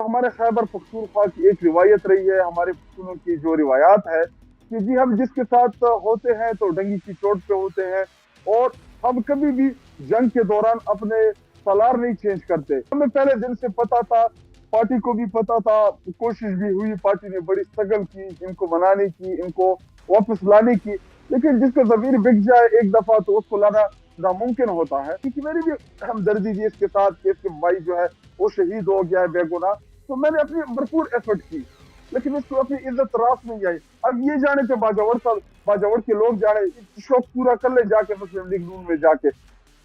हमारे खैबर पख्तूनख्वा की एक रिवायत रही है, हमारे पख्तूनों की जो रिवायात है कि जी हम जिसके साथ होते हैं तो डंगी की चोट पे होते हैं। और हम कभी भी जंग के दौरान अपने सलार नहीं चेंज करते। हमें पहले दिन से पता था, पार्टी को भी पता था, कोशिश भी हुई, पार्टी ने बड़ी स्ट्रगल की इनको मनाने की, इनको वापस लाने की। लेकिन जिसका जमीर बिक जाए एक दफा तो उसको लाना नामुमकिन होता है, क्योंकि मेरी भी हमदर्दी थी इसके साथ कि इसके भाई जो है वो शहीद हो गया है बेगुनाह। तो मैंने अपनी भरपूर एफर्ट की, लेकिन इसको अपनी इज्जत रास नहीं आई। अब ये जाने के बाजावर के लोग जाने शौक पूरा कर ले जाके मुस्लिम लीग नून में जाके।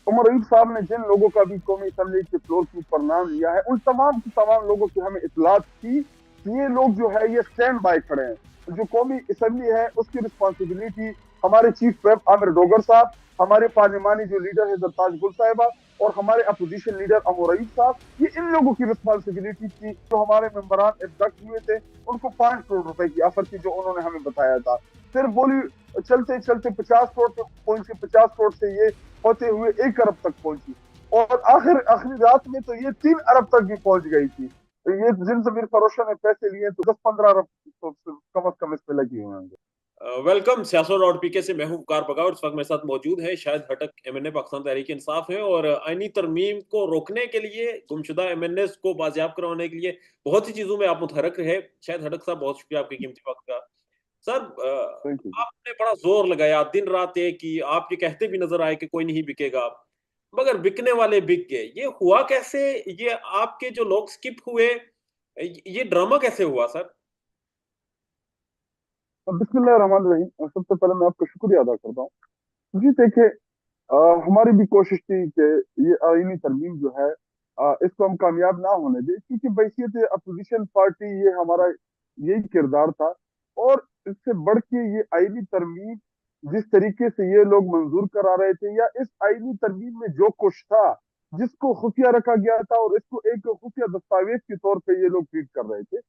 उमर अयूब साहब ने जिन लोगों का भी कौमी असम्बली के फ्लोर के ऊपर नाम लिया है, उन तमाम की तमाम लोगों की हमें इतलात थी कि ये लोग जो है ये स्टैंड बाय खड़े हैं। जो कौमी असम्बली है उसकी रिस्पॉन्सिबिलिटी हमारे चीफ व्हिप आमिर डोगर साहब, हमारे पार्लिमानी जो लीडर है जरताज गुल साहिबा, और हमारे अपोजिशन लीडर अमर अयूब साहब, ये इन लोगों की रिस्पॉन्सिबिलिटी थी। जो हमारे मेंबरान इब्दक हुए थे उनको 5 करोड़ रुपए की ऑफर थी जो उन्होंने हमें बताया था। फिर बोली चलते चलते 50 करोड़ पे पहुंची, 50 करोड़ से ये होते हुए 1 अरब तक पहुंची, और आखिरी रात में तो ये 3 अरब तक भी पहुंच गई थी। तो ये जिन जमीर फरोशों ने पैसे लिए तो 10-15 अरब तो कम अज कम इस पे लगी हुए होंगे। वेलकम सियासत और पीके से मैं हूं वकार बगावत। इस वक्त मेरे साथ मौजूद है शायद हटक एमएनए पाकिस्तान तहरीक इंसाफ है और आईनी तरमीम को रोकने के लिए, गुमशुदा एमएनए को बाजियाब करवाने के लिए बहुत सी चीजों में आप मुतहरक रहे। शायद हटक साहब, बहुत शुक्रिया आपके कीमती वक्त का। Sir, thank you. आपने बड़ा जोर लगाया, दिन रात एक की आप ये कहते भी नजर आए कि कोई नहीं बिकेगा, मगर बिकने वाले बिक गए। ये हुआ कैसे? ये आपके जो लोग स्किप हुए, ये ड्रामा कैसे हुआ सर? बिस्मिल्लाह रहमान रहीम। सबसे पहले मैं आपका शुक्रिया अदा करता हूँ। जी देखिए, हमारी भी कोशिश थी कि ये आईनी तरमीम जो है इसको हम कामयाब ना होने दें, क्योंकि बैसियत अपोजिशन पार्टी ये हमारा यही किरदार था। और इससे बढ़ के ये आईनी तरमीम जिस तरीके से ये लोग मंजूर करा रहे थे, या इस आईनी तरमीम में जो कुछ था जिसको खुफिया रखा गया था और इसको एक खुफिया दस्तावेज के तौर पे ये लोग ट्रीट कर रहे थे,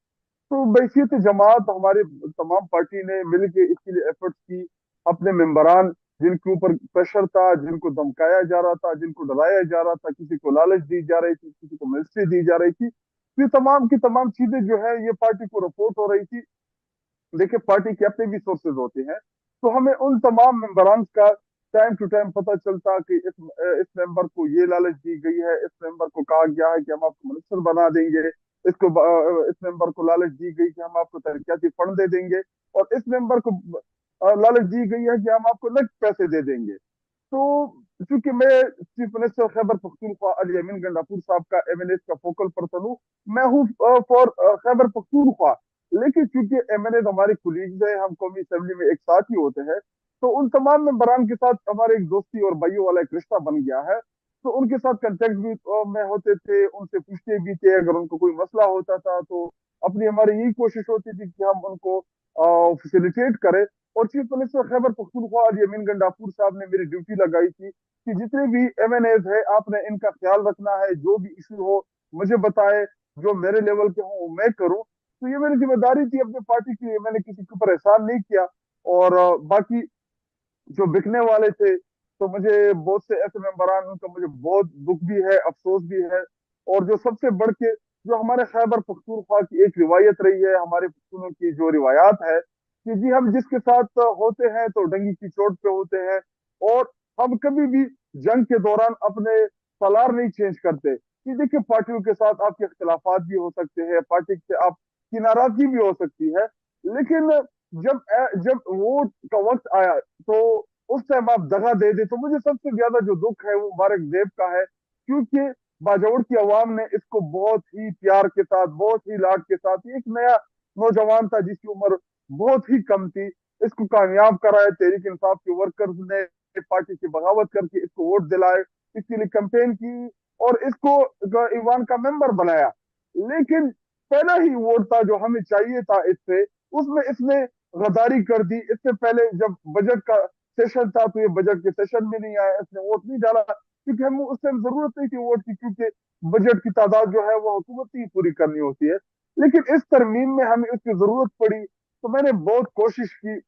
तो बैसियत जमात हमारे तमाम पार्टी ने मिलकर इसके लिए एफर्ट्स की। अपने मेंबरान जिनके ऊपर प्रेशर था, जिनको धमकाया जा रहा था, जिनको डराया जा रहा था, किसी को लालच दी जा रही थी, किसी को मिनिस्ट्री दी जा रही थी, ये तमाम की तमाम चीजें जो है ये पार्टी को रिपोर्ट हो रही थी। देखिए, पार्टी के अपने भी सोर्सेज होते हैं, तो हमें उन तमाम मेंबरान का टाइम टू टाइम पता चलता कि इस मेंबर को ये लालच दी गई है, इस मेंबर को कहा गया है कि हम आपको मिनिस्टर बना देंगे, इस मेंबर को लालच दी गई कि हम आपको तरक्याती फंड दे देंगे, और इस मेंबर को लालच दी गई है कि हम आपको नकद पैसे दे देंगे। तो चूंकि मैं चीफ मिनिस्टर खैबर पख्तूनख्वा अली अमीन गंडापुर साहब का एमएनए का फोकल पर्सन हूँ, मैं हूँ फॉर खैबर पख्तूनख्वा। लेकिन चूंकि एमएनए हमारे कुलीग्स हैं, हम कौमी असेंबली में एक साथ ही होते हैं, तो उन तमाम मेंबरान के साथ हमारे एक दोस्ती और भाइयों वाला एक रिश्ता बन गया है। तो उनके साथ कांटेक्ट भी में होते थे, उनसे पूछते भी थे अगर उनको कोई मसला होता था। तो अपनी हमारी यही कोशिश होती थी कि हम उनको फैसिलिटेट करें। और चीफ मिनिस्टर खैबर पख्तूनख्वा अली अमीन गंडापुर साहब ने मेरी ड्यूटी लगाई थी कि जितने भी एमएनएज है आपने इनका ख्याल रखना है, जो भी इशू हो मुझे बताए, जो मेरे लेवल के हो मैं करूं। तो ये मेरी जिम्मेदारी थी अपनी पार्टी की, मैंने किसी के ऊपर एहसान नहीं किया। और बाकी जो बिकने वाले थे, तो मुझे बहुत से ऐसे मेंबरान उनका मुझे बहुत दुख भी है, अफसोस भी है। और जो सबसे बढ़ के जो हमारे खैबर पख्तूनख्वा की एक रिवायत रही है, हमारे पख्तूनों की जो रिवायात है कि जी हम जिसके साथ होते हैं तो डंगी की चोट पे होते हैं। और हम कभी भी जंग के दौरान अपने सलार नहीं चेंज करते। कि देखिए, पार्टियों के साथ आपके इख्तलाफात भी हो सकते हैं, पार्टी से आपकी नाराजगी भी हो सकती है, लेकिन जब जब वोट का वक्त आया तो उस टाइम आप दगा दे दे। तो मुझे सबसे ज्यादा जो दुख है वो मुबारक देव का है, क्योंकि बाजौड़ की आवाम ने इसको बहुत ही प्यार के साथ, बहुत ही लाड के साथ, एक नया नौजवान था जिसकी उम्र बहुत ही कम थी, इसको कामयाब कराया। तहरीक इंसाफ के वर्कर्स ने पार्टी की बगावत करके इसको वोट दिलाए, इसके लिए कंपेन की और इसको ईवान का मेंबर बनाया। लेकिन पहला ही वोट था जो हमें चाहिए था इससे, उसमें इसने गद्दारी कर दी। इससे पहले जब बजट का सेशन था तो ये बजट के सेशन में नहीं आया, इसने वोट नहीं डाला, क्योंकि हमें उस टाइम जरूरत नहीं थी वोट की, क्योंकि बजट की तादाद जो है वो हुकूमत ही पूरी करनी होती है। लेकिन इस तरमीम में हमें उसकी जरूरत पड़ी, तो मैंने बहुत कोशिश की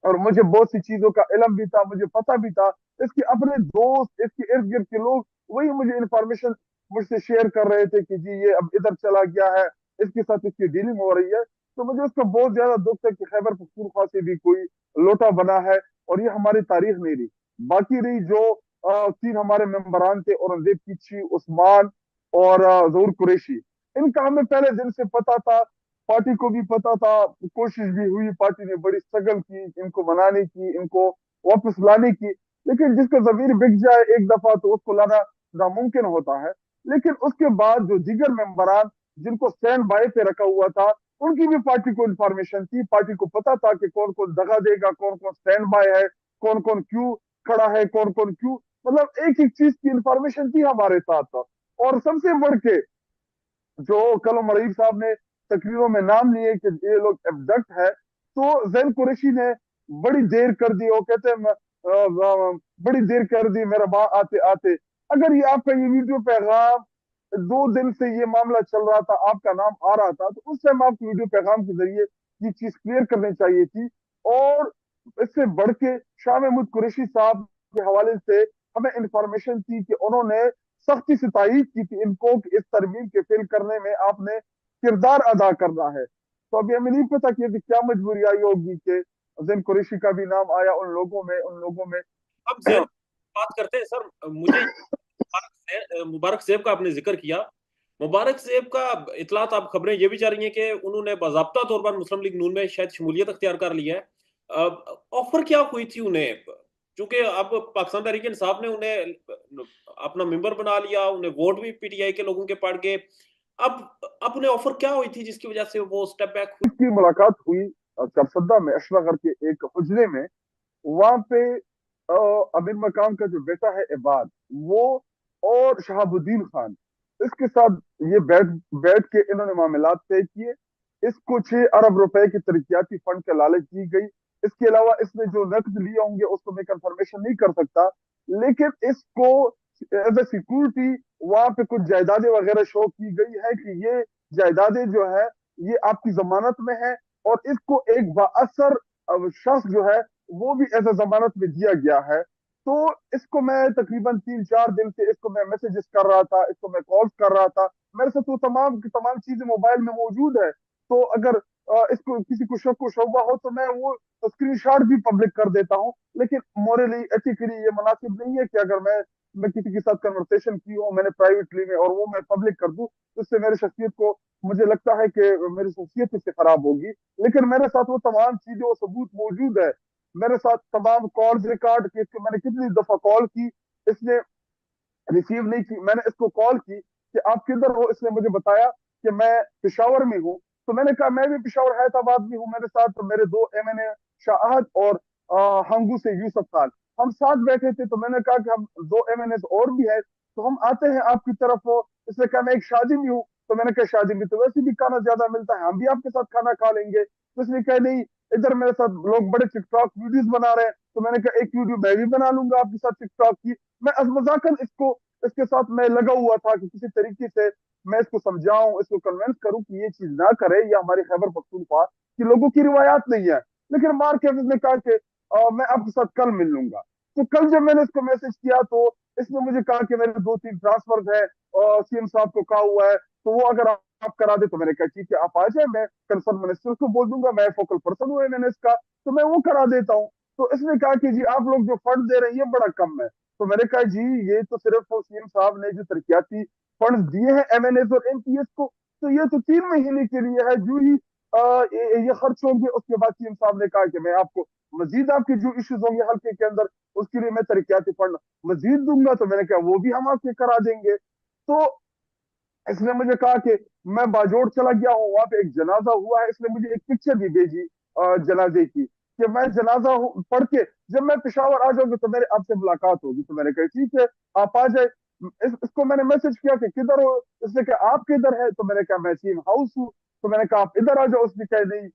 और मुझे बहुत सी चीजों का इलम भी था, मुझे पता भी था। इसके अपने दोस्त, इसके इर्द गिर्द के लोग वही मुझे इंफॉर्मेशन مجھ سے شیئر کر رہے تھے کہ جی یہ اب ادھر چلا گیا ہے, اس کے ساتھ اس کی ڈیلنگ ہو رہی ہے. تو مجھے اس کا بہت زیادہ دکھ ہے کہ خیبر پختونخوا سے بھی کوئی لوٹا بنا ہے, اور یہ ہماری تاریخ نہیں رہی. باقی رہی جو تین ہمارے ممبران تھے, اورنگزیب پیچھی, عثمان اور ظہور قریشی, ان کا ہمیں پہلے دن سے پتا تھا, پارٹی کو بھی پتا تھا, کوشش بھی ہوئی, پارٹی نے بڑی سٹرگل کی ان کو منانے کی, ان کو واپس لانے کی. لیکن جس کا ضمیر بک جائے ایک دفعہ تو اس کو لانا ناممکن ہوتا ہے. لیکن اس کے بعد جو دیگر ممبران جن کو سٹینڈ بائی پہ رکھا ہوا تھا, ان کی بھی پارٹی کو انفارمیشن تھی, پارٹی کو پتا تھا کہ کون کون دغا دے گا, کون کون سٹینڈ بائی ہے, کون کون کیوں کھڑا ہے, کون کون کیوں, مطلب ایک ایک چیز کی انفارمیشن تھی ہمارے ساتھ. اور سب سے بڑھ کے جو کل عمر صاحب نے تقریروں میں نام لیے کہ یہ لوگ ایبڈکٹ ہے, تو زین قریشی نے بڑی دیر کر دی, وہ کہتے ہیں بڑی دیر کر دی میرا ماں آتے آتے. اگر یہ آپ کا یہ ویڈیو پیغام 2 دن سے یہ معاملہ چل رہا تھا, آپ کا نام آ رہا تھا, تو اس ٹائم آپ کو ویڈیو پیغام کے ذریعے یہ چیز کلیئر کرنی چاہیے تھی. اور اس سے بڑھ کے شاہ محمود قریشی صاحب کے حوالے سے ہمیں انفارمیشن تھی کہ انہوں نے سختی سے تائید کی تھی ان کو کہ اس ترمیم کے فیل کرنے میں آپ نے کردار ادا کرنا ہے. تو ابھی ہمیں نہیں پتا کہ کیا مجبوری آئی ہوگی کہ زین قریشی کا بھی نام آیا ان لوگوں میں. اب زین بات کرتے ہیں سر, مجھے مبارک زیب کا آپ نے ذکر کیا. مبارک زیب کا اطلاعات, آپ خبریں یہ بھی جا رہی ہیں کہ انہوں نے باضابطہ طور پر مسلم لیگ نون میں شاید شمولیت اختیار کر لی ہے. آفر کیا ہوئی تھی انہیں, چونکہ اب پاکستان تحریک انصاف نے انہیں اپنا ممبر بنا لیا, انہیں ووٹ بھی پی ٹی آئی کے لوگوں کے پڑ گئے, اب انہیں آفر کیا ہوئی تھی جس کی وجہ سے وہ سٹیپ بیک ہوئی؟ اس کی ملاقات ہوئی چرسدہ میں اشرا کے ایک حجرے میں. وہاں پہ امیر مقام کا جو بیٹا ہے عباد, وہ اور شہاب الدین خان, اس کے ساتھ یہ بیٹھ کے انہوں نے معاملات طے کیے. اس کو 6 ارب روپے کی ترقیاتی فنڈ کے لالچ دی گئی. اس کے علاوہ اس نے جو نقد لیے ہوں گے اس کو میں کنفرمیشن نہیں کر سکتا, لیکن اس کو ایز اے سیکورٹی وہاں پہ کچھ جائیدادیں وغیرہ شو کی گئی ہے کہ یہ جائیدادیں جو ہے یہ آپ کی ضمانت میں ہے, اور اس کو ایک بااثر شخص جو ہے وہ بھی ایز اے ضمانت میں دیا گیا ہے. تو اس کو میں تقریباً 3-4 دن سے اس کو میں میسیجز کر رہا تھا, اس کو میں کالز کر رہا تھا, میرے ساتھ وہ تمام چیزیں موبائل میں موجود ہے. تو اگر اس کو کسی کو شک و شبہ ہو تو میں وہ اسکرین شاٹ بھی پبلک کر دیتا ہوں. لیکن مورلی ایتھیکلی یہ مناسب نہیں ہے کہ اگر میں کسی کے ساتھ کنورسیشن کی ہوں میں نے پرائیویٹلی میں, اور وہ میں پبلک کر دوں, تو اس سے میری شخصیت کو, مجھے لگتا ہے کہ میری شخصیت اس سے خراب ہوگی. لیکن میرے ساتھ وہ تمام چیزیں وہ ثبوت موجود ہے, میرے ساتھ تمام کالز ریکارڈ کی, میں نے کتنی دفعہ کال کی, اس نے ریسیو نہیں کی. میں نے اس کو کال کی کہ آپ کدھر ہو, اس نے مجھے بتایا کہ میں پشاور میں ہوں. تو میں نے کہا میں بھی پشاور حیدرآباد میں ہوں, میرے ساتھ میرے 2 MNA شاہد اور ہنگو سے یوسف خان, ہم ساتھ بیٹھے تھے. تو میں نے کہا کہ ہم 2 MNA اور بھی ہیں, تو ہم آتے ہیں آپ کی طرف. اس نے کہا میں ایک شادی میں ہوں. تو میں نے کہا شادی میں تو ویسے بھی کھانا زیادہ ملتا ہے, ہم بھی آپ کے ساتھ کھانا کھا لیں گے. تو اس نے کہا نہیں, ادھر میرے ساتھ لوگ بڑے ٹک ٹاک ویڈیوز بنا رہے ہیں. تو میں نے کہا ایک ویڈیو میں بھی بنا لوں گا آپ کے ساتھ ٹک ٹاک کی. میں مذاکر اس کے ساتھ میں لگا ہوا تھا کہ کسی طریقے سے میں اس کو سمجھاؤں, اس کو کنونس کروں کہ یہ چیز نہ کرے, یہ ہماری خیبر پختونخوا کی لوگوں کی روایات نہیں ہے. لیکن مار کے نے کہا کہ میں آپ کے ساتھ کل مل لوں گا. تو کل جب میں نے اس کو میسج کیا تو اس نے مجھے کہا کہ میرے 2-3 ٹرانسفر ہے, سی ایم صاحب کو کہا ہوا ہے, تو وہ اگر آپ کرا دے. تو میں نے کہا ٹھیک ہے آپ آ جائیں, میں کنسرن منسٹر کو بول دوں گا, میں فوکل پرسن ہوں میں نے اس کا, تو میں وہ کرا دیتا ہوں. تو اس نے کہا کہ جی آپ لوگ جو فنڈ دے رہے ہیں یہ بڑا کم ہے. تو میں نے کہا جی یہ تو صرف سی ایم صاحب نے جو ترقیاتی فنڈ دیے ہیں MNAs اور MPs کو, تو یہ تو 3 مہینے کے لیے ہے. جو ہی یہ خرچ ہوں گے اس کے بعد سی ایم صاحب نے کہا کہ میں آپ کو مزید آپ کی جو ایشوز ہوں گے حلقے کے اندر اس کے لیے میں ترقیاتی فنڈ مزید دوں گا. تو میں نے کہا وہ بھی ہم آپ کے کرا دیں گے. تو اس نے مجھے کہا کہ میں باجوڑ چلا گیا ہوں, وہاں پہ ایک جنازہ ہوا ہے. اس نے مجھے ایک پکچر بھی بھیجی جنازے کی کہ میں جنازہ پڑھ کے جب میں پشاور آ جاؤں گا تو میرے آپ سے ملاقات ہوگی. تو میں نے کہا ٹھیک ہے آپ آ جائے. اس کو میں نے میسج کیا کہ کدھر ہو, اس نے کہا آپ کدھر ہے. تو میں نے کہا میں سی ایم ہاؤس ہوں. تو میں نے کہا آپ ادھر آ جاؤ. اس نے کہا نہیں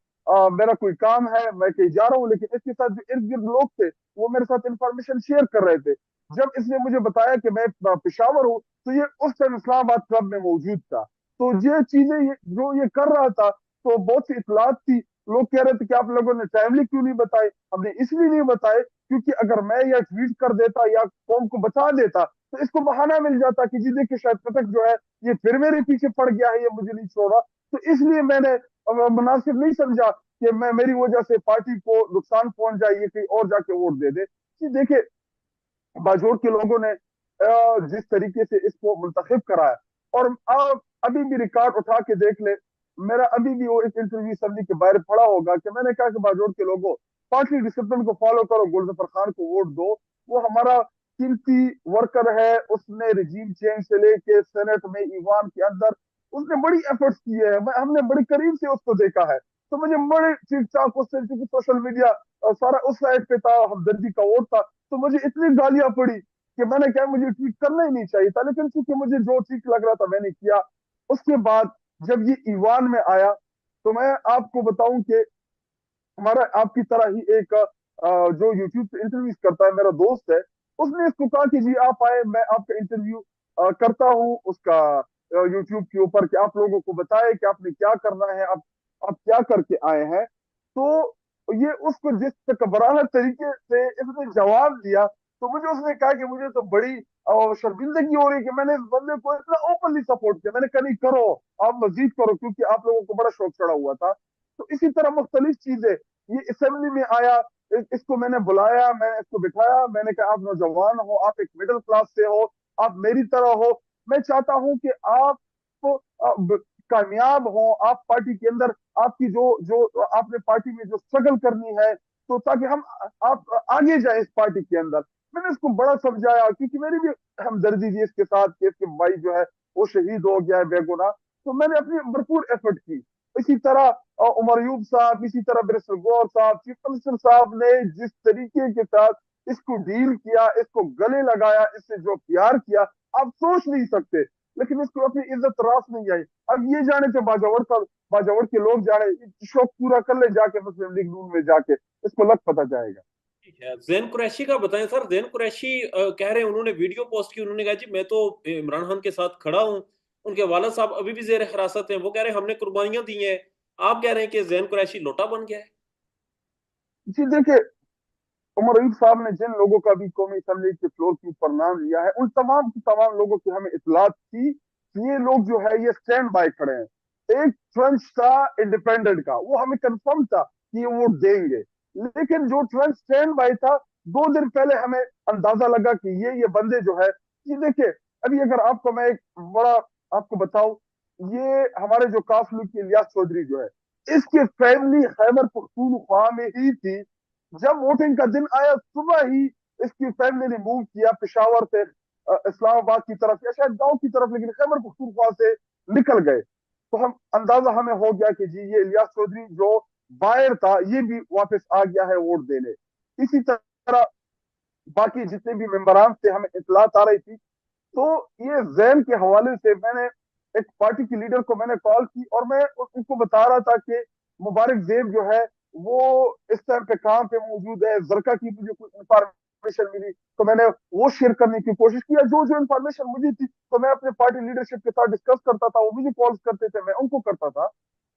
میرا کوئی کام ہے, میں کہیں جا رہا ہوں. لیکن اس کے ساتھ جو ارد گرد لوگ تھے وہ میرے ساتھ انفارمیشن شیئر کر رہے تھے. جب اس نے مجھے بتایا کہ میں پشاور ہوں تو یہ اس ٹائم اسلام آباد کلب میں موجود تھا. تو یہ چیزیں جو یہ کر رہا تھا, تو بہت سی اطلاعات تھی. لوگ کہہ رہے تھے کہ آپ لوگوں نے ٹائملی کیوں نہیں بتائے. ہم نے اس لیے نہیں بتائے کیونکہ اگر میں یا ٹویٹ کر دیتا یا قوم کو بتا دیتا تو اس کو بہانہ مل جاتا کہ جی دیکھیں شاید فتح جو ہے یہ پھر میرے پیچھے پڑ گیا ہے, یہ مجھے نہیں چھوڑا. تو اس لیے میں نے مناسب نہیں سمجھا کہ میں میری وجہ سے پارٹی کو نقصان پہنچ جائے, یہ کہیں اور جا کے ووٹ دے دے. جی دیکھیں باجوڑ کے لوگوں نے جس طریقے سے اس کو منتخب کرایا, اور آپ ابھی بھی ریکارڈ اٹھا کے دیکھ لیں, میرا ابھی بھی وہ ایک انٹرویو اسمبلی کے باہر پڑا ہوگا کہ میں نے کہا کہ باجوڑ کے لوگوں پارٹی ڈسپلن کو فالو کرو, گلظفر خان کو ووٹ دو, وہ ہمارا قیمتی ورکر ہے, اس نے رجیم چینج سے لے کے سینٹ میں ایوان کے اندر اس نے بڑی ایفرٹس کیے ہیں, ہم نے بڑی قریب سے اس کو دیکھا ہے. تو مجھے بڑے ٹھیک ٹھاک اس سے, کیونکہ سوشل میڈیا سارا اس سائڈ پہ تھا, ہمدردی کا ووٹ تھا, تو مجھے اتنی گالیاں پڑی کہ میں نے کہا مجھے ٹویٹ کرنا ہی نہیں چاہیے تھا, لیکن چونکہ مجھے جو ٹھیک لگ رہا تھا میں نے کیا. اس کے بعد جب یہ ایوان میں آیا تو میں آپ کو بتاؤں کہ ہمارا آپ کی طرح ہی ایک جو یوٹیوب پہ انٹرویوز کرتا ہے میرا دوست ہے, اس نے اس کو کہا کہ جی آپ آئے, میں آپ کا انٹرویو کرتا ہوں اس کا یوٹیوب کے اوپر, کہ آپ لوگوں کو بتائے کہ آپ نے کیا کرنا ہے, آپ کیا کر کے آئے ہیں. تو یہ اس کو جس تکبرانہ طریقے سے اس نے جواب دیا, تو مجھے اس نے کہا کہ مجھے تو بڑی شرمندگی ہو رہی ہے کہ میں نے اس بندے کو اتنا اوپنلی سپورٹ کیا. میں نے کہا نہیں کرو, آپ مزید کرو, کیونکہ آپ لوگوں کو بڑا شوق چڑھا ہوا تھا. تو اسی طرح مختلف چیزیں, یہ اسمبلی میں آیا, اس کو میں نے بلایا, میں نے اس کو بٹھایا, میں نے کہا آپ نوجوان ہو, آپ ایک مڈل کلاس سے ہو, آپ میری طرح ہو, میں چاہتا ہوں کہ آپ کامیاب ہوں, آپ پارٹی کے اندر آپ کی جو آپ نے پارٹی میں جو اسٹرگل کرنی ہے, تو تاکہ آپ آگے جائیں اس پارٹی کے اندر. میں نے اس کو بڑا سمجھایا, کیونکہ میری بھی ہمدردی تھی اس کے ساتھ کہ اس کے بھائی جو ہے وہ شہید ہو گیا ہے بے گناہ. تو میں نے اپنی بھرپور ایفرٹ کی. اسی طرح عمر ایوب صاحب, اسی طرح بیرسٹر غور صاحب, چیف منسٹر صاحب نے جس طریقے کے ساتھ اس کو ڈیل کیا, اس کو گلے لگایا, اس سے جو پیار کیا آپ سوچ نہیں سکتے. لیکن اس کو اپنی عزت راس نہیں آئی. اب یہ جانے تھے باجوڑ کے لوگ جانے, شوق پورا کر لے جا کے مسلم لیگ نون میں جا کے, اس کو لگ پتہ جائے گا. زین قریشی کا بتائیں سر. زین قریشی کہہ رہے ہیں, انہوں نے ویڈیو پوسٹ کی, انہوں نے کہا جی میں تو عمران خان کے ساتھ کھڑا ہوں, ان کے والد صاحب ابھی بھی زیر حراست ہیں, وہ کہہ رہے ہیں ہم نے قربانیاں دی ہیں. آپ کہہ رہے ہیں کہ زین قریشی لوٹا بن گیا ہے. جی دیکھیں عمر ایوب صاحب نے جن لوگوں کا بھی قومی اسمبلی کے فلور کے اوپر نام لیا ہے, ان تمام کی تمام لوگوں کی ہمیں اطلاع تھی کہ یہ لوگ جو ہے یہ سٹینڈ بائی کھڑے ہیں. ایک ٹرنچ تھا انڈیپینڈنٹ کا, وہ ہمیں کنفرم تھا کہ یہ ووٹ دیں گے, لیکن جو ٹرنچ سٹینڈ بائی تھا 2 دن پہلے ہمیں اندازہ لگا کہ یہ بندے جو ہے, یہ دیکھیں ابھی اگر آپ کو میں ایک بڑا آپ کو بتاؤں, یہ ہمارے جو قافلے کی الیاس چودھری جو ہے, اس کی فیملی خیبر پختونخوا میں ہی تھی. جب ووٹنگ کا دن آیا صبح ہی اس کی فیملی نے موو کیا پشاور سے اسلام آباد کی طرف, یا شاید گاؤں کی طرف, لیکن خیبر پختونخوا سے نکل گئے. تو اندازہ ہمیں ہو گیا کہ جی یہ الیاس چودھری جو باہر تھا یہ بھی واپس آ گیا ہے ووٹ دینے. اسی طرح باقی جتنے بھی ممبران تھے ہمیں اطلاعات آ رہی تھی. تو یہ زین کے حوالے سے میں نے ایک پارٹی کی لیڈر کو میں نے کال کی, اور میں ان کو بتا رہا تھا کہ مبارک زیب جو ہے وہ اس ٹائم پہ کہاں پہ موجود ہے, زرکا کی مجھے کوئی انفارمیشن ملی تو میں نے وہ شیئر کرنے کی کوشش کی. جو انفارمیشن مجھے تھی تو میں اپنے پارٹی لیڈرشپ کے ساتھ ڈسکس کرتا تھا, وہ مجھے کالز کرتے تھے, میں ان کو کرتا تھا.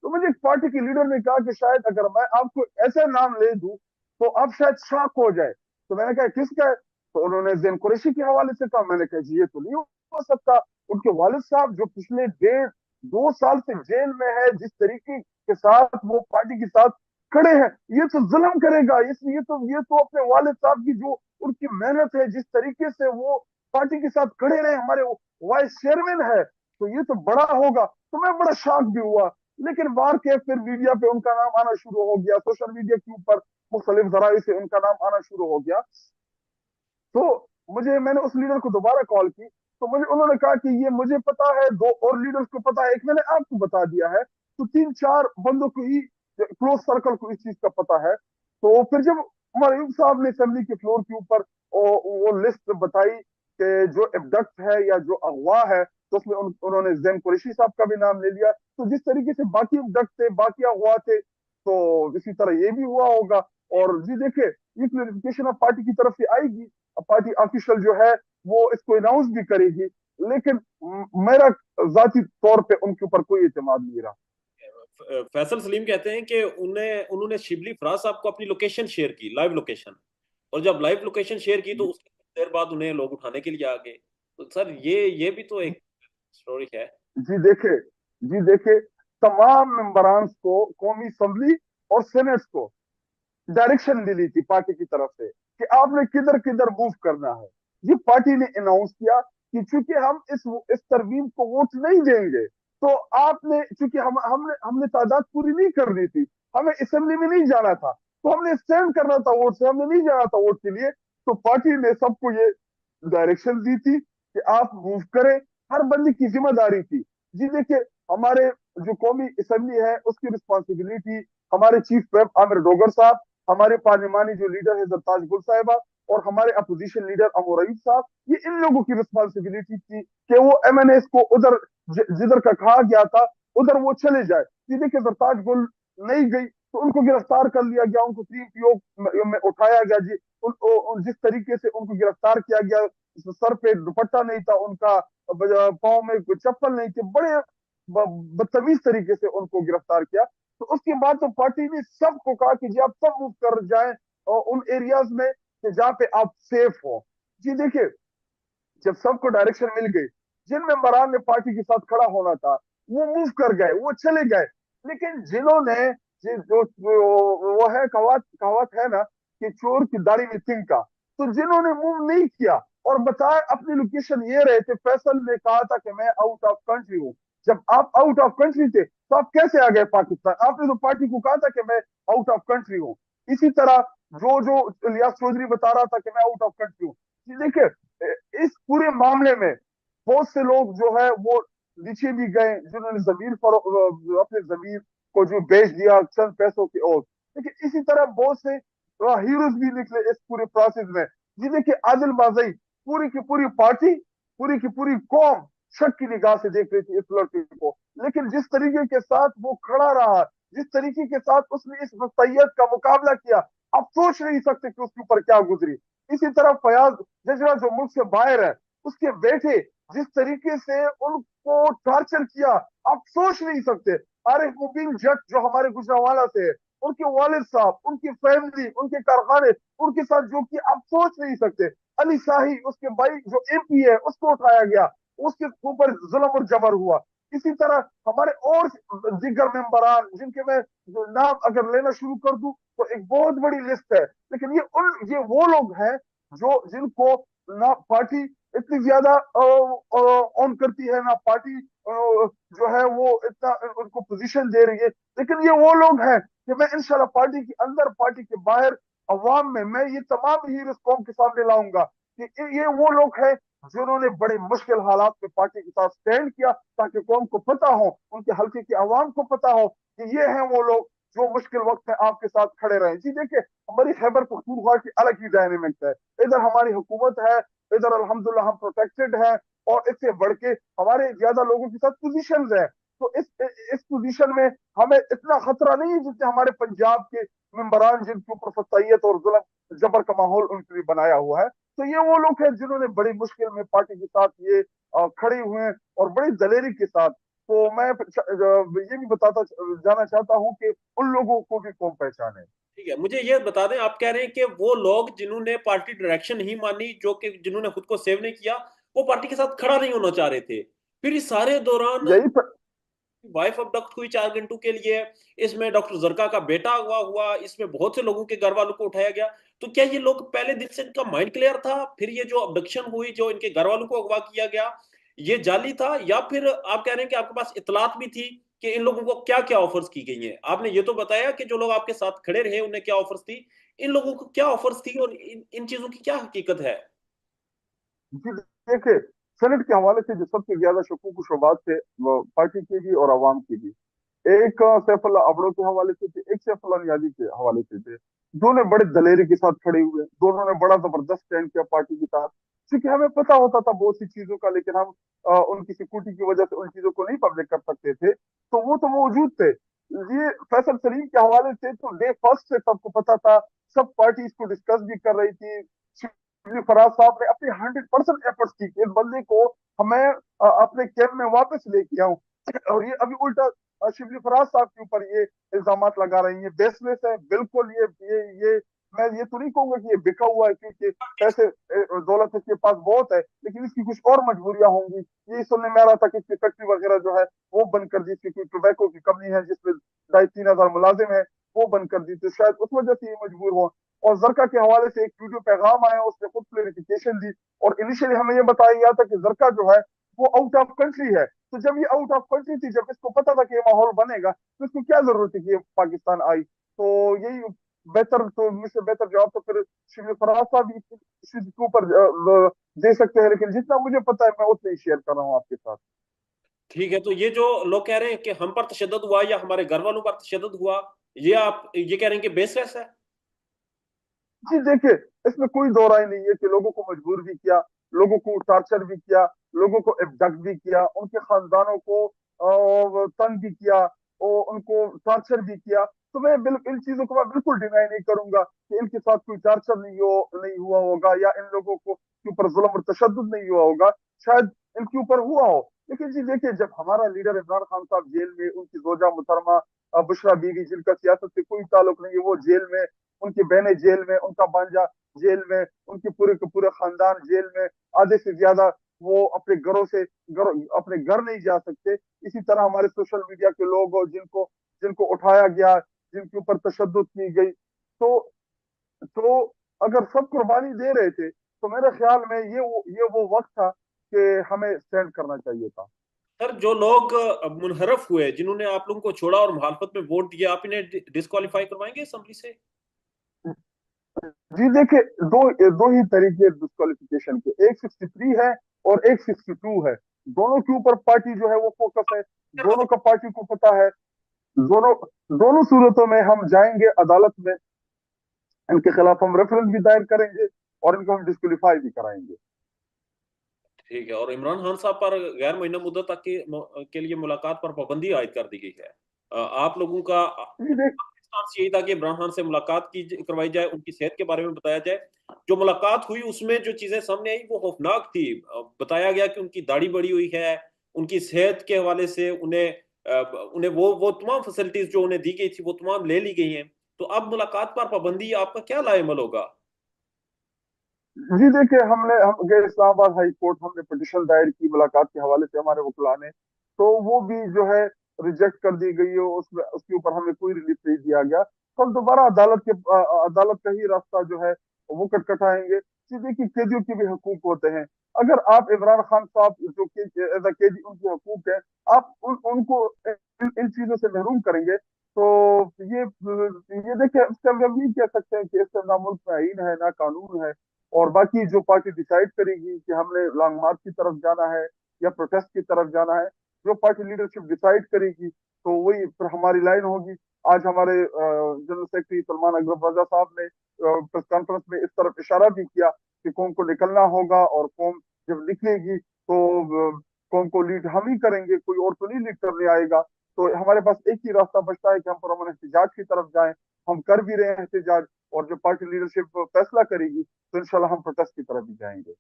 تو مجھے ایک پارٹی کی لیڈر نے کہا کہ شاید اگر میں آپ کو ایسا نام لے دوں تو آپ شاید شاک ہو جائے. تو میں نے کہا کس کا ہے, تو انہوں نے زین قریشی کے حوالے سے کہا. میں نے کہا جی یہ تو نہیں ہو سکتا, ان کے والد صاحب جو پچھلے 1.5-2 سال سے جیل میں ہے, جس طریقے کے ساتھ وہ پارٹی کے ساتھ کھڑے ہیں, یہ تو ظلم کرے گا. اس لیے یہ تو اپنے والد صاحب کی جو ان کی محنت ہے, جس طریقے سے وہ پارٹی کے ساتھ کھڑے رہے, ہمارے وائس چیئرمین ہے, تو یہ تو بڑا ہوگا. تو میں بڑا شاک بھی ہوا, لیکن بار کے پھر میڈیا پہ ان کا نام آنا شروع ہو گیا, سوشل میڈیا کے اوپر مختلف ذرائع سے ان کا نام آنا شروع ہو گیا. تو میں نے اس لیڈر کو دوبارہ کال کی, تو انہوں نے کہا کہ یہ مجھے پتا ہے, 2 اور لیڈرز کو پتا ہے, ایک میں نے آپ کو بتا دیا ہے. تو 3-4 بندوں کو ہی کلوز سرکل کو اس چیز کا پتا ہے. تو پھر جب عمر ایوب صاحب نے اسمبلی کے فلور کے اوپر وہ لسٹ بتائی کہ جو ابڈکٹ ہے یا جو اغوا ہے, تو اس میں انہوں نے زین قریشی صاحب کا بھی نام لے لیا. تو جس طریقے سے باقی ابڈکٹ تھے, باقی اغوا تھے, تو اسی طرح یہ بھی ہوا ہوگا. اور جی دیکھیں یہ کلیریفیکیشن اب پارٹی کی طرف سے آئے گی, پارٹی آفیشل جو ہے وہ اس کو اناؤنس بھی کرے گی, لیکن میرا ذاتی طور پہ ان کے اوپر کوئی اعتماد نہیں رہا. فیصل سلیم کہتے ہیں کہ انہوں نے شبلی فراز صاحب کو اپنی لوکیشن شیئر کی, لائیو لوکیشن, اور جب لائیو لوکیشن شیئر کی تو اس کے دیر بعد انہیں لوگ اٹھانے کے لیے آ گئے. तो सर ये भी तो एक स्टोरी है। जी देखे, जी देखे, तमाम मेंबरान को, कौमी असम्बली और सेनेट को डायरेक्शन मिली थी पार्टी की तरफ से कि आपने किधर किधर मूव करना है। ये पार्टी ने अनाउंस किया कि चूंकि हम इस तरमीम को वोट नहीं देंगे, तो आपने, चूंकि हमने हमने तादाद पूरी नहीं करनी थी, हमें असेंबली में नहीं जाना था, तो हमने स्टैंड करना था वोट से, हमने नहीं जाना था वोट के लिए। तो पार्टी ने सबको ये डायरेक्शन दी थी कि आप मूव करें, हर बंदी की जिम्मेदारी थी। जी देखिए, हमारे जो कौमी असेंबली है उसकी रिस्पॉन्सिबिलिटी हमारे चीफ व्हिप आमिर डोगर साहब, हमारे पार्लिमानी जो लीडर है जरताज गुल साहिबा, और हमारे अपोजिशन लीडर अमर अयूब साहब, ये इन लोगों की रिस्पॉन्सिबिलिटी थी कि वो एमएनएस को उधर जिधर का कहा गया था उधर वो चले जाए। ये देखिए, जरताज गुल नहीं गई तो उनको गिरफ्तार कर लिया गया, उनको 3 PO में उठाया गया। जी जिस तरीके से उनको गिरफ्तार किया गया, सर पे दुपट्टा नहीं था उनका, पाँव में चप्पल नहीं थी, बड़े बदतमीज तरीके से उनको गिरफ्तार किया। तो उसके बाद तो पार्टी ने सबको कहा कि जी आप सब मूव कर जाएं और उन एरियाज में कि जहां पे आप सेफ हो। जी देखिए, जब सबको डायरेक्शन मिल गई, जिन मेंबरान ने पार्टी के साथ खड़ा होना था वो मूव कर गए, वो चले गए। लेकिन जिन्होंने, वो है कहावत, कहावत है ना कि चोर की दाढ़ी में तिनका, तो जिन्होंने मूव नहीं किया और बताया अपनी लोकेशन ये रहे थे, फैसल ने कहा था कि मैं आउट ऑफ कंट्री हूँ। जब आप आउट ऑफ कंट्री थे तो आप कैसे आ गए पाकिस्तान? आपने तो पार्टी को कहा था कि मैं आउट ऑफ कंट्री हूँ। इसी तरह जो जो इलियास चौधरी बता रहा था कि मैं आउट ऑफ कंट्री हूँ। देखिए, इस पूरे मामले में बहुत से लोग जो है वो नीचे भी गए, जिन्होंने जमीन पर अपने जमीन को जो बेच दिया चंद पैसों की ओर। लेकिन इसी तरह बहुत से हीरोज भी निकले इस पूरे प्रोसेस में। जी देखिए, आदिल बाजई, पूरी की पूरी पार्टी, पूरी की पूरी कौम शक की निगाह से देख रही थी इस लड़के को। लेकिन जिस तरीके के साथ वो खड़ा रहा, जिस तरीके के साथ उसने इस वस्तैयत का मुकाबला किया, आप सोच नहीं सकते कि उसके ऊपर क्या गुजरी। इसी तरह फयाज जजरा जो मुल्क से बाहर है, उसके बेटे जिस तरीके से उनको टॉर्चर किया, आप सोच नहीं सकते। आरिफ मुबीन जट जो हमारे गुजरावाला से है, उनके वालिद साहब, उनकी फैमिली, उनके कारखाने, उनके साथ जो कि आप सोच नहीं सकते। अली शाही उसके भाई जो MP है उसको उठाया गया, उसके ऊपर जुल्म और जबर हुआ। इसी तरह हमारे और दिगर मेंबरान जिनके मैं नाम अगर लेना शुरू कर दूं तो एक बहुत बड़ी लिस्ट है। लेकिन ये वो लोग हैं जो जिनको ना पार्टी इतनी ज्यादा ऑन करती है, ना पार्टी जो है वो इतना उनको पोजीशन दे रही है। लेकिन ये वो लोग हैं कि मैं इंशाल्लाह पार्टी के अंदर, पार्टी के बाहर, अवाम में मैं ये तमाम हीरोज कौम के सामने लाऊंगा कि ये वो लोग हैं जिन्होंने बड़े मुश्किल हालात में पार्टी के साथ स्टैंड किया, ताकि कौम को पता हो, उनके हल्के की आवाम को पता हो कि ये हैं वो लोग जो मुश्किल वक्त में आपके साथ खड़े रहे। जी देखिए, हमारी खैबर पख्तूनख्वा की अलग ही डायनेमिक्स है। इधर हमारी हुकूमत है, इधर अल्हम्दुलिल्लाह हम प्रोटेक्टेड हैं, और इससे बढ़ के हमारे ज्यादा लोगों के साथ पोजीशन है। तो इस पोजीशन में हमें इतना खतरा नहीं है जिसने हमारे पंजाब के मेंबरान जिनके ऊपर फसाइयत और जुल्म जबर का माहौल उनके लिए बनाया हुआ है। तो ये वो लोग हैं जिन्होंने बड़ी मुश्किल में पार्टी के साथ ये खड़े हुए हैं और बड़ी दलेरी के साथ। तो मैं ये भी बताता जाना चाहता हूँ कि उन लोगों को भी कौन पहचाने। ठीक है, मुझे ये बता दें, आप कह रहे हैं कि वो लोग जिन्होंने पार्टी डायरेक्शन नहीं मानी, जो कि जिन्होंने खुद को सेव नहीं किया, वो पार्टी के साथ खड़ा नहीं होना चाह रहे थे। फिर इस सारे दौरान यही पर, वाइफ अबडक्ट हुई 4 घंटों के लिए, इसमें डॉक्टर जरका का बेटा हुआ हुआ, इसमें बहुत से लोगों के घर वालों को उठाया गया। तो क्या ये लोग पहले दिन से इनका माइंड क्लियर था, फिर ये जो अबडक्शन हुई, जो इनके घर वालों को अगवा किया गया, ये जाली था, या फिर आप कह रहे हैं कि आपके पास इतलात भी थी कि इन लोगों को क्या क्या ऑफर्स की गई हैं? आपने ये तो बताया कि जो लोग आपके साथ खड़े रहे उन्हें क्या ऑफर्स थी, इन लोगों को क्या ऑफर्स थी, और इन चीजों की क्या हकीकत है? जी देखिए, सेनेट के हवाले से जो सबसे ज्यादा शकूक शुबात थे वो पार्टी की भी और आवाम की भी। एक सैफुल्लाह अबड़ो के हवाले से थे, एक सैफुल्लाह नियाजी के हवाले से थे। दोनों बड़े दलेरी के साथ खड़े हुए, दोनों ने बड़ा जबरदस्त स्टैंड किया पार्टी के साथ। क्योंकि हमें पता होता था बहुत सी चीजों का, लेकिन हम उनकी सिक्योरिटी की वजह से उन चीजों को नहीं पब्लिक कर सकते थे, तो वो तो मौजूद थे। ये फैसल सलीम के हवाले से तो डे फर्स्ट से सबको पता था, सब पार्टी इसको डिस्कस भी कर रही थी। शिबली फराज साहब ने अपनी 100% एफर्ट्स की कि इस बंदे को हमें अपने कैंप में वापस लेके आऊं। और ये अभी उल्टा शिबली फराज साहब के ऊपर ये इल्जाम लगा रही है, बेसलेस है बिल्कुल। ये मैं ये तो नहीं कहूंगा कि ये बिका हुआ है, क्योंकि पैसे दौलत इसके पास बहुत है, लेकिन इसकी कुछ और मजबूरियां होंगी। ये सुनने में आ रहा था कि इसकी फैक्ट्री वगैरह जो है वो बंद कर दी, इसकी कोई टोबैको की कंपनी है जिसमें 2,500-3,000 मुलाजिम है, वो बंद कर दी, तो शायद उस वजह से ये मजबूर हो। और जरका के हवाले से एक वीडियो पैगाम आया, उसने खुद क्लेरिफिकेशन दी, और इनिशियली हमें ये बताया गया था कि जरका जो है वो आउट ऑफ कंट्री है। तो जब ये आउट ऑफ कंट्री थी, जब इसको पता था कि ये माहौल बनेगा, तो इसको क्या जरूरत है कि ये पाकिस्तान आई। तो यही बेहतर, तो मुझसे बेहतर जवाब तो फिर शिव फराज साहब इस चीज के ऊपर दे सकते हैं, लेकिन जितना मुझे पता है मैं उतना ही शेयर कर रहा हूँ आपके साथ। ठीक है, तो ये जो लोग कह रहे हैं कि हम पर तशद्दुद हुआ या हमारे घर वालों पर तशद्दुद हुआ, ये आप ये कह रहे हैं कि बेसलेस है? जी देखिए, इसमें कोई दो राय नहीं है कि लोगों को मजबूर भी किया, लोगों को टॉर्चर भी किया, लोगों को एबडक्ट भी किया, उनके खानदानों को तंग भी किया, और उनको टॉर्चर भी किया। तो मैं बिल्कुल इन चीजों को मैं बिल्कुल डिनाई नहीं करूंगा कि इनके साथ कोई टॉर्चर नहीं हुआ होगा, या इन लोगों को के ऊपर जुल्म और तशद्दुद नहीं हुआ होगा। शायद इनके ऊपर हुआ हो, लेकिन जी देखिए, जब हमारा लीडर इमरान खान साहब जेल में, उनकी जोजा मुहतरमा बुशरा बीवी, जिनका सियासत से कोई ताल्लुक नहीं है, वो जेल में, उनकी बहनें जेल में, उनका भांजा जेल में, उनके पूरे के पूरे खानदान जेल में, आधे से ज्यादा वो अपने घरों से अपने घर नहीं जा सकते। इसी तरह हमारे सोशल मीडिया के लोग, और जिनको जिनको उठाया गया, जिनके ऊपर तशद्दुद की गई, तो अगर सब कुर्बानी दे रहे थे, तो मेरे ख्याल में ये वो वक्त था कि हमें स्टैंड करना चाहिए था। सर, जो लोग मुनहरफ हुए, जिन्होंने आप लोगों को छोड़ा और मुखालफत में वोट दिया, आप इन्हें डिस्क्वालीफाई करवाएंगे असेंबली से? जी देखिए, दो दो ही तरीके डिस्क्वालिफिकेशन के, एक 63 है और एक 62 है। दोनों के ऊपर पार्टी जो है वो फोकस है, दोनों का पार्टी को पता है। दोनों दोनों सूरतों में हम जाएंगे अदालत में, इनके खिलाफ हम रेफरेंस भी दायर करेंगे, और इनको हम डिस्क्वालीफाई भी कराएंगे। ठीक है, और इमरान खान साहब पर गैर मुअय्यन मुद्दत तक के लिए मुलाकात पर पाबंदी आयद कर दी गई है। आप लोगों का जी देख स्टांस यही था कि इमरान खान से मुलाकात की करवाई जाए, उनकी सेहत के बारे में बताया जाए। जो मुलाकात हुई उसमें जो चीजें सामने आई वो खौफनाक थी। बताया गया कि उनकी दाढ़ी बड़ी हुई है, उनकी सेहत के हवाले से उन्हें वो तमाम फैसिलिटीज जो उन्हें दी गई थी वो तमाम ले ली गई हैं। तो अब मुलाकात पर पाबंदी आपका क्या लाएमल होगा? जी देखिए, हम गए इस्लामाबाद हाई कोर्ट, हमने पिटिशन दायर की मुलाकात के हवाले से हमारे वकला ने, तो वो भी जो है रिजेक्ट कर दी गई है, उसमें उसके ऊपर हमें कोई रिलीफ नहीं दिया गया। तो हम दोबारा अदालत का ही रास्ता जो है वो कटकटाएंगे। जी देखिए, कैदियों के भी हकूक होते हैं। अगर आप इमरान खान साहब जो कि एज अ कैदी उनके हकूक है, आप उनको इन चीजों से महरूम करेंगे, तो ये देखिए, इसका हम नहीं कह सकते हैं कि इससे ना मुल्क में आईन है ना कानून है। और बाकी जो पार्टी डिसाइड करेगी कि हमने लॉन्ग मार्च की तरफ जाना है या प्रोटेस्ट की तरफ जाना है, जो पार्टी लीडरशिप डिसाइड करेगी, तो वही फिर हमारी लाइन होगी। आज हमारे जनरल सेक्रेटरी सलमान अकबर रजा साहब ने प्रेस कॉन्फ्रेंस में इस तरफ इशारा भी किया कि कौम को निकलना होगा, और कौम जब निकलेगी तो कौम को लीड हम ही करेंगे, कोई और तो नहीं लीड करने आएगा। तो हमारे पास एक ही रास्ता बचता है कि हम पुरअमन एहतजाज की तरफ जाएं। हम कर भी रहे हैं एहतजाज, और जो पार्टी लीडरशिप फैसला करेगी, तो इंशाल्लाह हम प्रोटेस्ट की तरफ भी जाएंगे।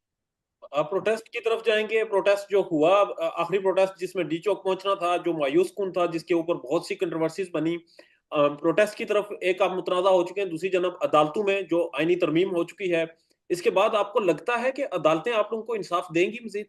आप प्रोटेस्ट की तरफ जाएंगे? प्रोटेस्ट जो हुआ, आखिरी प्रोटेस्ट जिसमें डी चौक पहुंचना था, जो मायूस कुन था, जिसके ऊपर बहुत सी कंट्रोवर्सीज बनी, प्रोटेस्ट की तरफ एक आप मुतनाज़ा हो चुके हैं, दूसरी जनब अदालतों में जो आईनी तरमीम हो चुकी है, इसके बाद आपको लगता है कि अदालतें आप लोगों को इंसाफ देंगी मजीद?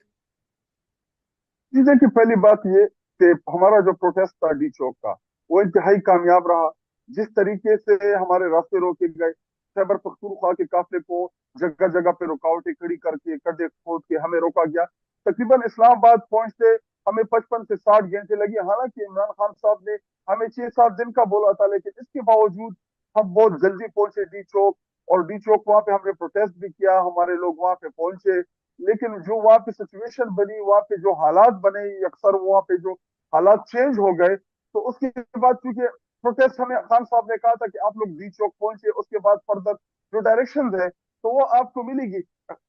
जी देखिए, पहली बात ये कि हमारा जो प्रोटेस्ट था डी चौक का, वो इंतहाई कामयाब रहा। जिस तरीके से हमारे रास्ते रोके गए, खैबर पख्तूनख्वा के काफिले को जगह जगह पे रुकावटें खड़ी करके, गड्ढे खोद के हमें रोका गया। तकरीबन इस्लामाबाद पहुंचते हमें 55 से 60 घंटे लगे। हालांकि इमरान खान साहब ने हमें 6-7 दिन का बोला था, लेकिन इसके बावजूद हम बहुत जल्दी पहुंचे डी चौक। और डी चौक वहां पे हमने प्रोटेस्ट भी किया, हमारे लोग वहां पे पहुंचे। लेकिन जो वहां पे सिचुएशन बनी, वहां पे जो हालात बने, अक्सर वहां पे जो हालात चेंज हो गए, तो उसके बाद चूंकि प्रोटेस्ट, हमें खान साहब ने कहा था कि आप लोग डी चौक पहुंचे, उसके बाद फर्दर जो डायरेक्शन है तो वो आपको मिलेगी।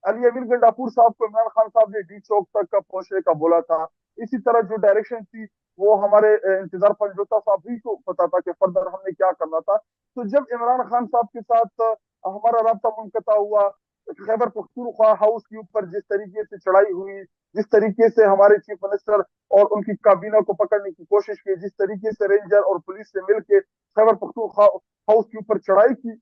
अली अमीर गंडापुर साहब को इमरान खान साहब ने डी चौक तक का पहुंचने का बोला था। इसी तरह जो डायरेक्शन थी, वो हमारे इंतजार पंजोता साहब ही को पता था कि फर्दर हमने क्या करना था। तो जब इमरान खान साहब के साथ हमारा रब्ता मुनकता हुआ, खैबर पख्तूनख्वा हाउस के ऊपर जिस तरीके से चढ़ाई हुई, जिस तरीके से हमारे चीफ मिनिस्टर और उनकी काबीना को पकड़ने की कोशिश की, जिस तरीके से रेंजर और पुलिस से मिलकर खैबर पख्तूनख्वा हाउस के ऊपर चढ़ाई की,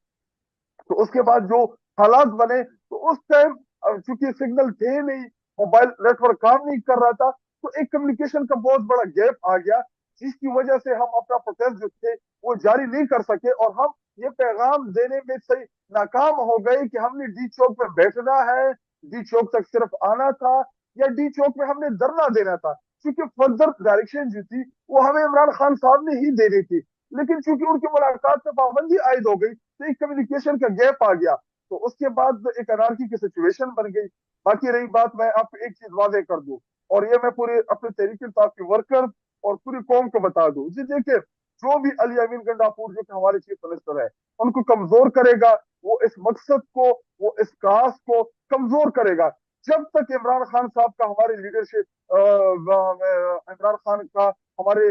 تو اس کے بعد جو حالات بنے تو اس ٹائم چونکہ سگنل تھے نہیں, موبائل نیٹورک کام نہیں کر رہا تھا, تو ایک کمیونیکیشن کا بہت بڑا گیپ آ گیا, جس کی وجہ سے ہم اپنا پروٹیسٹ جو تھے وہ جاری نہیں کر سکے, اور ہم یہ پیغام دینے میں صحیح ناکام ہو گئے کہ ہم نے ڈی چوک پہ بیٹھنا ہے, ڈی چوک تک صرف آنا تھا, یا ڈی چوک میں ہم نے دھرنا دینا تھا, کیونکہ فردر ڈائریکشن جو تھی وہ ہمیں عمران خان صاحب نے ہی دینی تھی. لیکن چونکہ ان کی ملاقات پہ پابندی عائد ہو گئی تو ایک کمیونیکیشن کا گیپ آ گیا, تو اس کے بعد ایک انارکی کی سچویشن بن گئی. باقی رہی بات, میں آپ کو ایک چیز واضح کر دوں, اور یہ میں پورے اپنے تحریک انصاف کے ورکر اور پوری قوم کو بتا دوں, جی دیکھیں جو بھی علی امین گنڈاپور جو کہ ہمارے چیف منسٹر ہے ان کو کمزور کرے گا, وہ اس مقصد کو, وہ اس کاس کو کمزور کرے گا. جب تک عمران خان صاحب کا ہماری لیڈرشپ, عمران خان کا ہمارے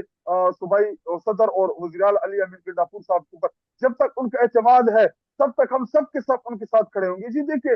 صوبائی صدر اور وزیر اعلیٰ علی امین گنڈاپور صاحب کے اوپر جب تک ان کا اعتماد ہے, تب تک ہم سب کے سب ان کے ساتھ کھڑے ہوں گے. جی دیکھیے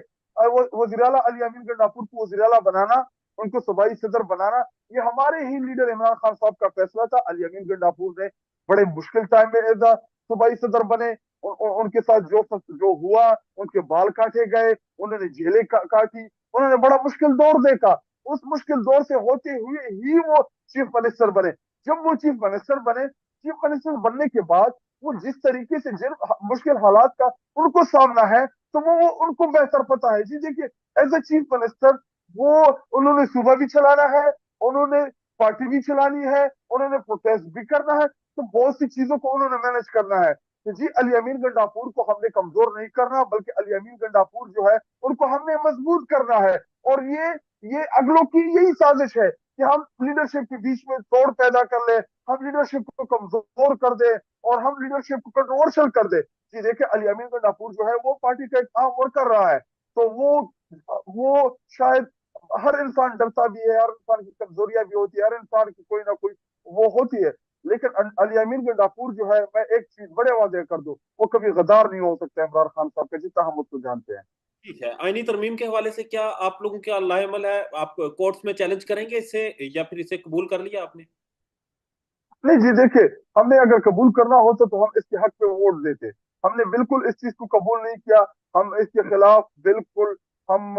وزیر اعلیٰ علی امین گنڈاپور کو وزیر اعلیٰ بنانا, ان کو صوبائی صدر بنانا, یہ ہمارے ہی لیڈر عمران خان صاحب کا فیصلہ تھا. علی امین گنڈاپور نے بڑے مشکل ٹائم میں ایزا صوبائی صدر بنے, ان کے ساتھ جو ہوا, ان کے بال کاٹے گئے, انہوں نے جیلیں کاٹی, انہوں نے بڑا مشکل دور دیکھا. اس مشکل دور سے ہوتے ہوئے ہی وہ چیف منسٹر بنے. جب وہ چیف منسٹر بنے, چیف منسٹر بننے کے بعد وہ جس طریقے سے جن مشکل حالات کا ان کو سامنا ہے تو وہ ان کو بہتر پتا ہے. جی دیکھیے ایز اے چیف منسٹر وہ انہوں نے صوبہ بھی چلانا ہے, انہوں نے پارٹی بھی چلانی ہے, انہوں نے پروٹیسٹ بھی کرنا ہے, تو بہت سی چیزوں کو انہوں نے مینج کرنا ہے. تو جی علی امین گنڈاپور کو ہم نے کمزور نہیں کرنا, بلکہ علی امین گنڈاپور جو ہے ان کو ہم نے مضبوط کرنا ہے. اور یہ اگلوں کی یہی سازش ہے کہ ہم لیڈرشپ کے بیچ میں توڑ پیدا کر لیں, ہم لیڈرشپ کو کمزور کر دیں, اور ہم لیڈرشپ کو کنٹروورشل کر دیں. جی دیکھیں علی امین گنڈاپور جو ہے وہ پارٹی کا ایک عام ورکر رہا ہے, تو وہ شاید ہر انسان ڈرتا بھی ہے, ہر انسان کی کمزوریاں بھی ہوتی ہے, ہر انسان کی کوئی نہ کوئی وہ ہوتی ہے. لیکن علی امین گنڈاپور جو ہے, میں ایک چیز بڑے واضح کر دوں, وہ کبھی غدار نہیں ہو سکتا عمران خان صاحب کا, جتنا ہم اس کو جانتے ہیں. ٹھیک ہے, آئینی ترمیم کے حوالے سے کیا آپ لوگوں کا لائے عمل ہے؟ آپ کورٹس میں چیلنج کریں گے اسے, یا پھر اسے قبول کر لیا آپ نے؟ نہیں جی دیکھیں, ہم نے اگر قبول کرنا ہوتا تو ہم اس کے حق پہ ووٹ دیتے. ہم نے بالکل اس چیز کو قبول نہیں کیا, ہم اس کے خلاف بالکل, ہم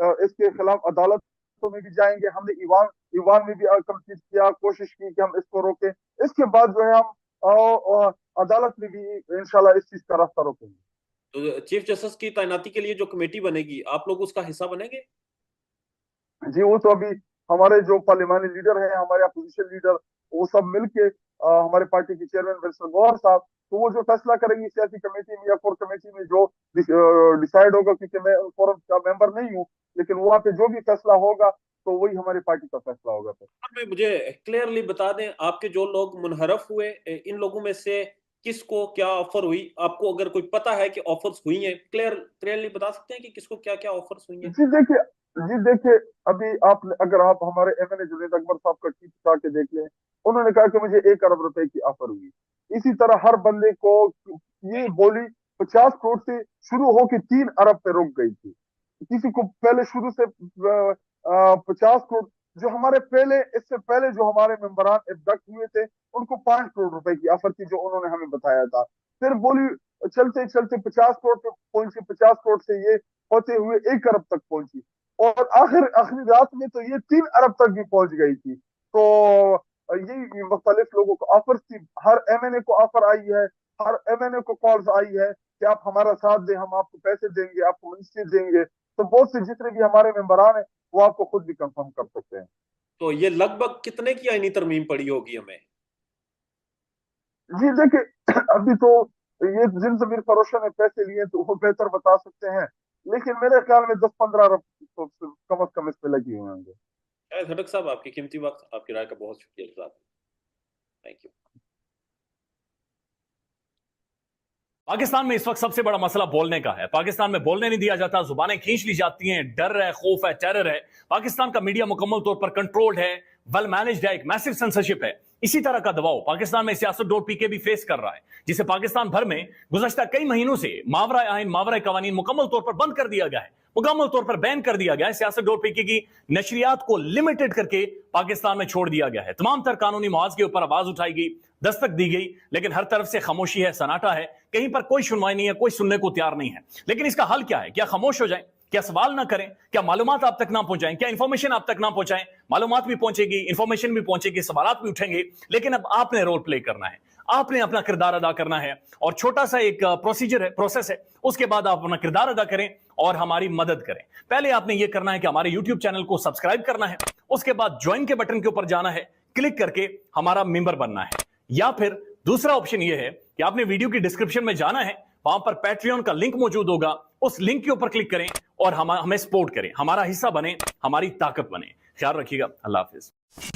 اس کے خلاف عدالتوں میں بھی جائیں گے. ہم نے ایوان میں بھی کمپلیٹ کیا, کوشش کی کہ ہم اس کو روکیں. اس کے بعد جو ہے ہم عدالت میں بھی انشاءاللہ اس چیز کا راستہ روکیں گے. تو چیف جسٹس کی تعیناتی کے لیے جو کمیٹی بنے گی, آپ لوگ اس کا حصہ بنیں گے؟ جی وہ تو ابھی ہمارے جو پارلیمانی لیڈر ہیں, ہمارے اپوزیشن لیڈر, وہ سب مل کے ہمارے پارٹی کے چیئرمین ورسن گوہر صاحب, تو وہ جو فیصلہ کریں گی سیاسی کمیٹی میں یا کور کمیٹی میں جو ڈیسائیڈ ہوگا, کیونکہ میں ان فورم کا ممبر نہیں ہوں, لیکن وہاں پہ جو بھی فیصلہ ہوگا تو وہی ہماری پارٹی کا فیصلہ ہوگا. میں مجھے کلیئرلی بتا دیں, آپ کے جو لوگ منحرف ہوئے, ان لوگوں میں سے کس کو کیا آفر ہوئی؟ آپ کو اگر کوئی پتا ہے کہ آفرز ہوئی ہیں, کلیئرلی بتا سکتے ہیں کہ کس کو کیا کیا آفرز ہوئی ہیں؟ جی دیکھیے ابھی اگر آپ ہمارے ایم این اے جنید اکبر صاحب کا ٹویٹ اٹھا کے دیکھ لیں, انہوں نے کہا کہ مجھے 1 ارب روپے کی آفر ہوئی. اسی طرح ہر بندے کو یہ بولی 50 کروڑ سے شروع ہو کے 3 ارب پہ رک گئی تھی. کسی کو پہلے شروع سے 50 کروڑ, جو ہمارے اس سے پہلے جو ہمارے ممبران ابدکٹ ہوئے تھے ان کو 5 کروڑ روپے کی آفر تھی, جو انہوں نے ہمیں بتایا تھا. پھر بولی چلتے چلتے 50 کروڑ پہ پہنچی, 50 کروڑ سے یہ ہوتے ہوئے 1 ارب تک پہنچی, اور آخری رات میں تو یہ 3 ارب تک بھی پہنچ گئی تھی. تو یہ مختلف لوگوں کو آفر تھی, ہر ایم این اے کو آفر آئی ہے, ہر ایم این اے کو کالز آئی ہے کہ آپ ہمارا ساتھ دیں, ہم آپ کو پیسے دیں گے, آپ کو منسٹری دیں گے. تو بہت سے جتنے بھی ہمارے ممبران ہیں وہ آپ کو خود بھی کنفرم کر سکتے ہیں. تو یہ لگ بھگ کتنے کی آئینی ترمیم پڑی ہوگی ہمیں؟ جی دیکھیں ابھی تو یہ جن ضمیر فروشوں نے پیسے لیے تو وہ بہتر بتا سکتے ہیں, لیکن میرے خیال میں 10-15 ارب تو کم از کم اس پہ لگی ہوئے ہوں گے. خٹک صاحب, آپ کی قیمتی وقت, آپ کی رائے کا بہت شکریہ صاحب. Thank you. پاکستان میں اس وقت سب سے بڑا مسئلہ بولنے کا ہے. پاکستان میں بولنے نہیں دیا جاتا, زبانیں کھینچ لی جاتی ہیں, ڈر ہے, خوف ہے, ٹیرر ہے. پاکستان کا میڈیا مکمل طور پر کنٹرولڈ ہے, ویل مینجڈ ہے, ایک میسو سینسرشپ ہے. اسی طرح کا دباؤ پاکستان میں سیاست ڈور پی کے بھی فیس کر رہا ہے, جسے پاکستان بھر میں گزشتہ کئی مہینوں سے ماورائے آئین, ماورائے قوانین مکمل طور پر بند کر دیا گیا ہے, مکمل طور پر بین کر دیا گیا ہے. سیاست ڈور پی کے کی نشریات کو لمیٹڈ کر کے پاکستان میں چھوڑ دیا گیا ہے. تمام تر قانونی محاذ کے اوپر آواز اٹھائی گئی, दस्तक दी गई, लेकिन हर तरफ से खामोशी है, सन्नाटा है, कहीं पर कोई सुनवाई नहीं है, कोई सुनने को तैयार नहीं है। लेकिन इसका हल क्या है? क्या खामोश हो जाएं? क्या सवाल ना करें? क्या मालूमात आप तक ना पहुंचाएं? क्या इंफॉर्मेशन आप तक ना पहुंचाएं? मालूमात भी पहुंचेगी, इंफॉर्मेशन भी पहुंचेगी, सवालात भी उठेंगे, लेकिन अब आपने रोल प्ले करना है, आपने अपना किरदार अदा करना है। और छोटा सा एक प्रोसीजर है, प्रोसेस है, उसके बाद आप अपना किरदार अदा करें और हमारी मदद करें। पहले आपने ये करना है कि हमारे YouTube चैनल को सब्सक्राइब करना है, उसके बाद ज्वाइन के बटन के ऊपर जाना है, क्लिक करके हमारा मेंबर बनना है। या फिर दूसरा ऑप्शन यह है कि आपने वीडियो की डिस्क्रिप्शन में जाना है, वहां पर पैट्रियन का लिंक मौजूद होगा, उस लिंक के ऊपर क्लिक करें और हमें सपोर्ट करें, हमारा हिस्सा बने, हमारी ताकत बने। ख्याल रखिएगा। अल्लाह हाफिज।